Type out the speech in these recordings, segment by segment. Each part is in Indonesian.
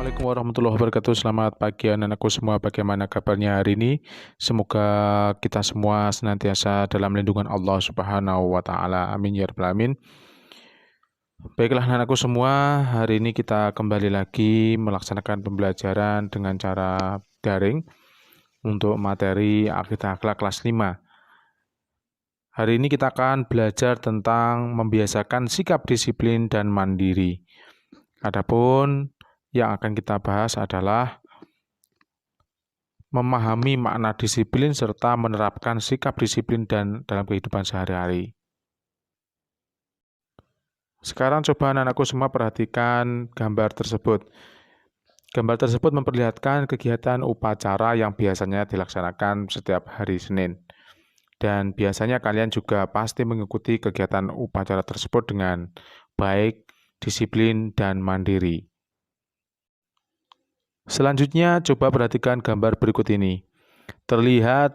Assalamualaikum warahmatullahi wabarakatuh. Selamat pagi anak-anakku semua. Bagaimana kabarnya hari ini? Semoga kita semua senantiasa dalam lindungan Allah Subhanahu wa taala. Amin ya rabbal alamin. Baiklah anak-anakku semua, hari ini kita kembali lagi melaksanakan pembelajaran dengan cara daring untuk materi Akidah Akhlak kelas 5. Hari ini kita akan belajar tentang membiasakan sikap disiplin dan mandiri. Adapun yang akan kita bahas adalah memahami makna disiplin serta menerapkan sikap disiplin dan dalam kehidupan sehari-hari. Sekarang coba anak-anakku semua perhatikan gambar tersebut. Gambar tersebut memperlihatkan kegiatan upacara yang biasanya dilaksanakan setiap hari Senin. Dan biasanya kalian juga pasti mengikuti kegiatan upacara tersebut dengan baik, disiplin, dan mandiri. Selanjutnya, coba perhatikan gambar berikut ini. Terlihat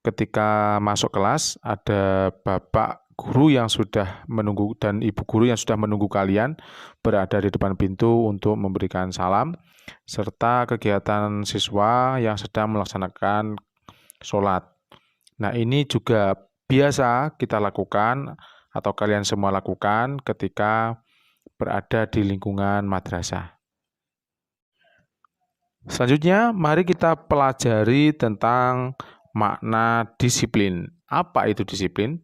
ketika masuk kelas, ada bapak guru yang sudah menunggu dan ibu guru yang sudah menunggu kalian berada di depan pintu untuk memberikan salam, serta kegiatan siswa yang sedang melaksanakan sholat. Nah, ini juga biasa kita lakukan atau kalian semua lakukan ketika berada di lingkungan madrasah. Selanjutnya, mari kita pelajari tentang makna disiplin. Apa itu disiplin?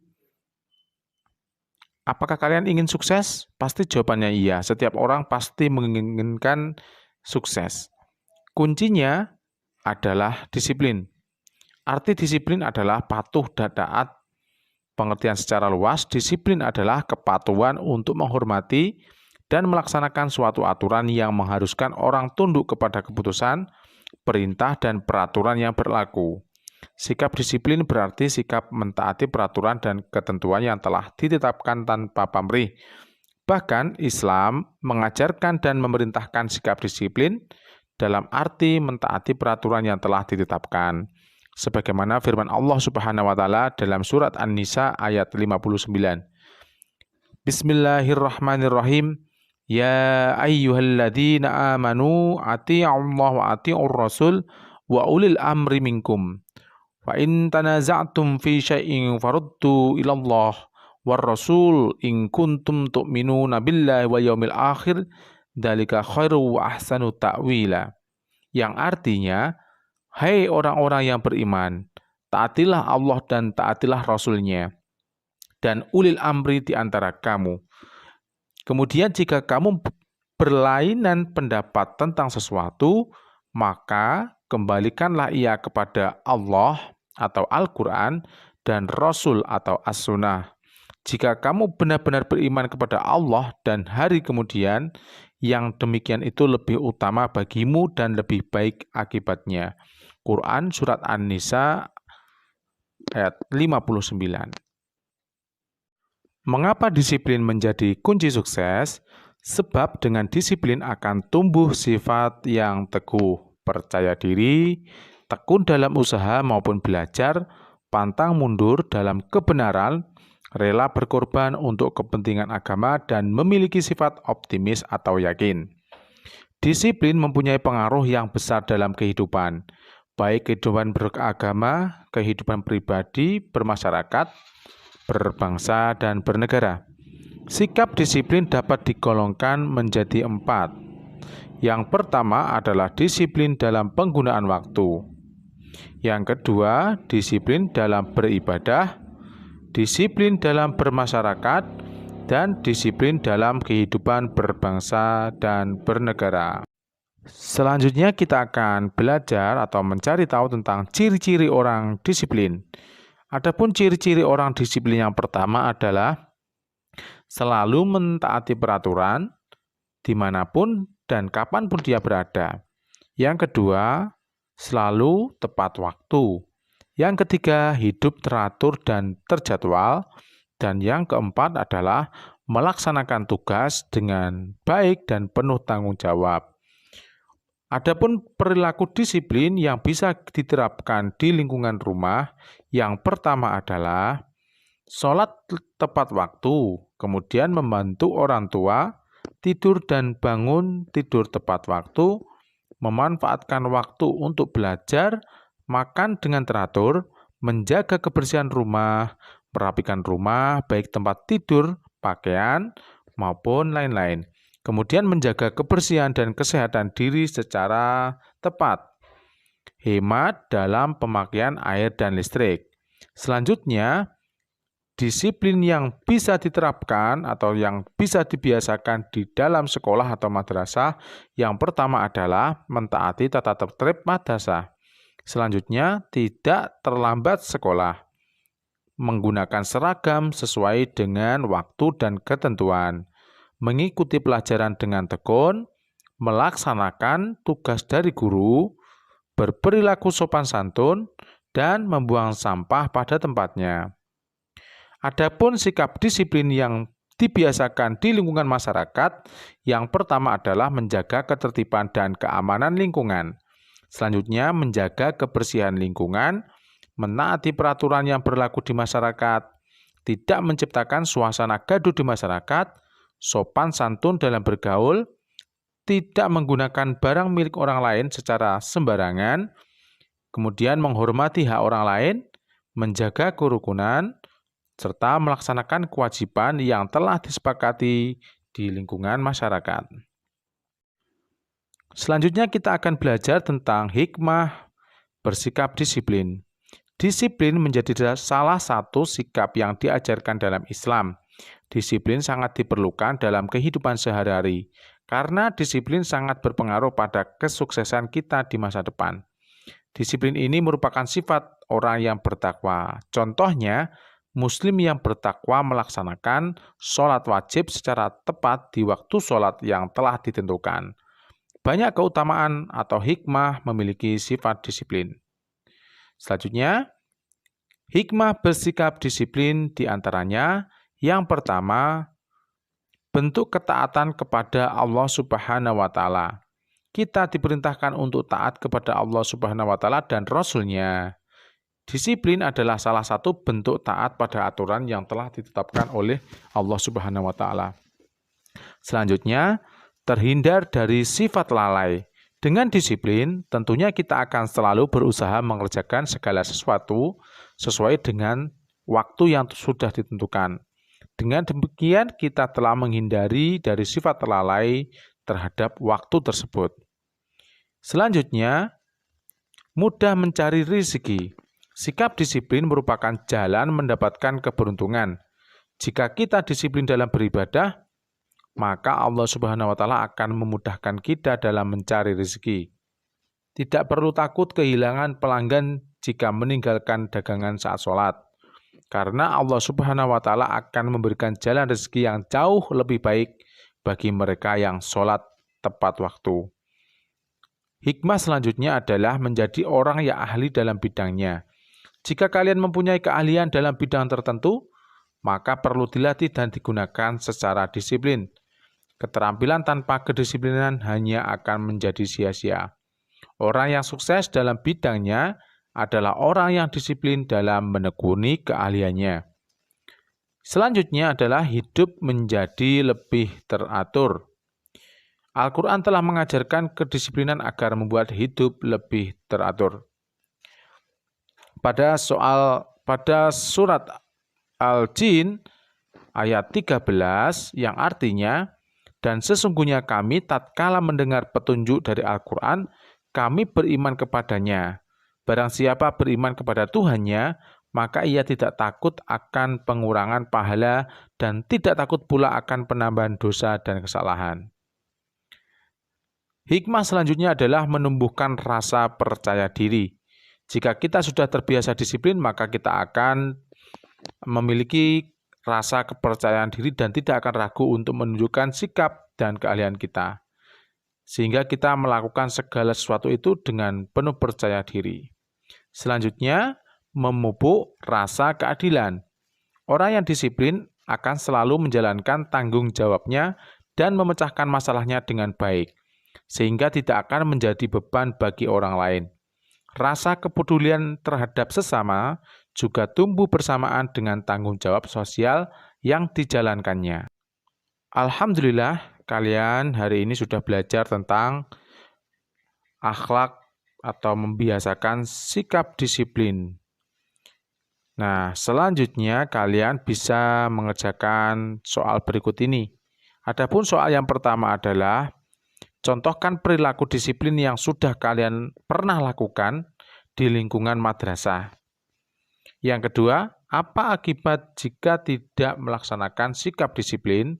Apakah kalian ingin sukses? Pasti jawabannya iya. Setiap orang pasti menginginkan sukses. Kuncinya adalah disiplin. Arti disiplin adalah patuh dan taat. Pengertian secara luas, disiplin adalah kepatuhan untuk menghormati dan melaksanakan suatu aturan yang mengharuskan orang tunduk kepada keputusan, perintah, dan peraturan yang berlaku. Sikap disiplin berarti sikap mentaati peraturan dan ketentuan yang telah ditetapkan tanpa pamrih. Bahkan Islam mengajarkan dan memerintahkan sikap disiplin dalam arti mentaati peraturan yang telah ditetapkan. Sebagaimana firman Allah Subhanahu wa taala dalam surat An-Nisa ayat 59. Bismillahirrahmanirrahim. Ya ayyuhalladzina amanu ati'ullaha wa ati'ur rasul wa ulil amri minkum. Fa in tanaza'tum fi syai'in faruddu ilallah war rasul in kuntum tu'minuna billahi wal yaumil akhir dzalika khairu wa ahsanu ta'wila. Yang artinya, hai orang-orang yang beriman, taatilah Allah dan taatilah Rasul-Nya dan ulil amri di antara kamu. Kemudian jika kamu berlainan pendapat tentang sesuatu, maka kembalikanlah ia kepada Allah atau Al-Quran dan Rasul atau As-Sunnah. Jika kamu benar-benar beriman kepada Allah dan hari kemudian, yang demikian itu lebih utama bagimu dan lebih baik akibatnya. Quran Surat An-Nisa ayat 59. Mengapa disiplin menjadi kunci sukses? Sebab dengan disiplin akan tumbuh sifat yang teguh, percaya diri, tekun dalam usaha maupun belajar, pantang mundur dalam kebenaran, rela berkorban untuk kepentingan agama, dan memiliki sifat optimis atau yakin. Disiplin mempunyai pengaruh yang besar dalam kehidupan, baik kehidupan beragama, kehidupan pribadi, bermasyarakat, berbangsa, dan bernegara. Sikap disiplin dapat digolongkan menjadi 4. Yang pertama adalah disiplin dalam penggunaan waktu. Yang kedua, disiplin dalam beribadah, disiplin dalam bermasyarakat, dan disiplin dalam kehidupan berbangsa dan bernegara. Selanjutnya kita akan belajar atau mencari tahu tentang ciri-ciri orang disiplin. Adapun ciri-ciri orang disiplin yang pertama adalah selalu mentaati peraturan dimanapun dan kapanpun dia berada. Yang kedua, selalu tepat waktu. Yang ketiga, hidup teratur dan terjadwal. Dan yang keempat adalah melaksanakan tugas dengan baik dan penuh tanggung jawab. Adapun perilaku disiplin yang bisa diterapkan di lingkungan rumah, yang pertama adalah sholat tepat waktu, kemudian membantu orang tua, tidur dan bangun tidur tepat waktu, memanfaatkan waktu untuk belajar, makan dengan teratur, menjaga kebersihan rumah, merapikan rumah, baik tempat tidur, pakaian, maupun lain-lain. Kemudian menjaga kebersihan dan kesehatan diri secara tepat. Hemat dalam pemakaian air dan listrik. Selanjutnya, disiplin yang bisa diterapkan atau yang bisa dibiasakan di dalam sekolah atau madrasah, yang pertama adalah mentaati tata tertib madrasah. Selanjutnya, tidak terlambat sekolah. Menggunakan seragam sesuai dengan waktu dan ketentuan. Mengikuti pelajaran dengan tekun, melaksanakan tugas dari guru, berperilaku sopan santun, dan membuang sampah pada tempatnya. Adapun sikap disiplin yang dibiasakan di lingkungan masyarakat, yang pertama adalah menjaga ketertiban dan keamanan lingkungan. Selanjutnya, menjaga kebersihan lingkungan, menaati peraturan yang berlaku di masyarakat, tidak menciptakan suasana gaduh di masyarakat, sopan santun dalam bergaul, tidak menggunakan barang milik orang lain secara sembarangan, kemudian menghormati hak orang lain, menjaga kerukunan, serta melaksanakan kewajiban yang telah disepakati di lingkungan masyarakat. Selanjutnya kita akan belajar tentang hikmah bersikap disiplin. Disiplin menjadi salah satu sikap yang diajarkan dalam Islam. Disiplin sangat diperlukan dalam kehidupan sehari-hari, karena disiplin sangat berpengaruh pada kesuksesan kita di masa depan. Disiplin ini merupakan sifat orang yang bertakwa. Contohnya, Muslim yang bertakwa melaksanakan sholat wajib secara tepat di waktu sholat yang telah ditentukan. Banyak keutamaan atau hikmah memiliki sifat disiplin. Selanjutnya, hikmah bersikap disiplin diantaranya yang pertama, bentuk ketaatan kepada Allah Subhanahu wa Ta'ala. Kita diperintahkan untuk taat kepada Allah Subhanahu wa Ta'ala dan Rasul-Nya. Disiplin adalah salah satu bentuk taat pada aturan yang telah ditetapkan oleh Allah Subhanahu wa Ta'ala. Selanjutnya, terhindar dari sifat lalai. Dengan disiplin, tentunya kita akan selalu berusaha mengerjakan segala sesuatu sesuai dengan waktu yang sudah ditentukan. Dengan demikian, kita telah menghindari dari sifat lalai terhadap waktu tersebut. Selanjutnya, mudah mencari rezeki. Sikap disiplin merupakan jalan mendapatkan keberuntungan. Jika kita disiplin dalam beribadah, maka Allah Subhanahu wa Ta'ala akan memudahkan kita dalam mencari rezeki. Tidak perlu takut kehilangan pelanggan jika meninggalkan dagangan saat sholat, karena Allah Subhanahu wa Ta'ala akan memberikan jalan rezeki yang jauh lebih baik bagi mereka yang sholat tepat waktu. Hikmah selanjutnya adalah menjadi orang yang ahli dalam bidangnya. Jika kalian mempunyai keahlian dalam bidang tertentu, maka perlu dilatih dan digunakan secara disiplin. Keterampilan tanpa kedisiplinan hanya akan menjadi sia-sia. Orang yang sukses dalam bidangnya adalah orang yang disiplin dalam menekuni keahliannya. Selanjutnya adalah hidup menjadi lebih teratur. Al-Quran telah mengajarkan kedisiplinan agar membuat hidup lebih teratur. Pada surat Al-Jin ayat 13 yang artinya, dan sesungguhnya kami tatkala mendengar petunjuk dari Al-Quran, kami beriman kepadanya. Barang siapa beriman kepada Tuhannya, maka ia tidak takut akan pengurangan pahala dan tidak takut pula akan penambahan dosa dan kesalahan. Hikmah selanjutnya adalah menumbuhkan rasa percaya diri. Jika kita sudah terbiasa disiplin, maka kita akan memiliki rasa kepercayaan diri dan tidak akan ragu untuk menunjukkan sikap dan keahlian kita. Sehingga kita melakukan segala sesuatu itu dengan penuh percaya diri. Selanjutnya, memupuk rasa keadilan. Orang yang disiplin akan selalu menjalankan tanggung jawabnya dan memecahkan masalahnya dengan baik, sehingga tidak akan menjadi beban bagi orang lain. Rasa kepedulian terhadap sesama juga tumbuh bersamaan dengan tanggung jawab sosial yang dijalankannya. Alhamdulillah, kalian hari ini sudah belajar tentang akhlak atau membiasakan sikap disiplin. Nah, selanjutnya kalian bisa mengerjakan soal berikut ini. Adapun soal yang pertama adalah contohkan perilaku disiplin yang sudah kalian pernah lakukan di lingkungan madrasah. Yang kedua, apa akibat jika tidak melaksanakan sikap disiplin?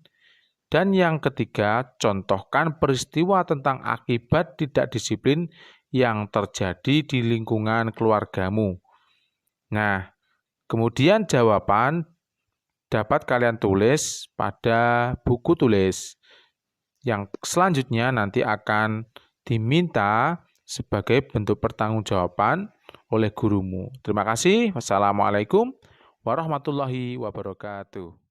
Dan yang ketiga, contohkan peristiwa tentang akibat tidak disiplin yang terjadi di lingkungan keluargamu. Nah, kemudian jawaban dapat kalian tulis pada buku tulis. Yang selanjutnya nanti akan diminta sebagai bentuk pertanggungjawaban oleh gurumu. Terima kasih. Wassalamualaikum warahmatullahi wabarakatuh.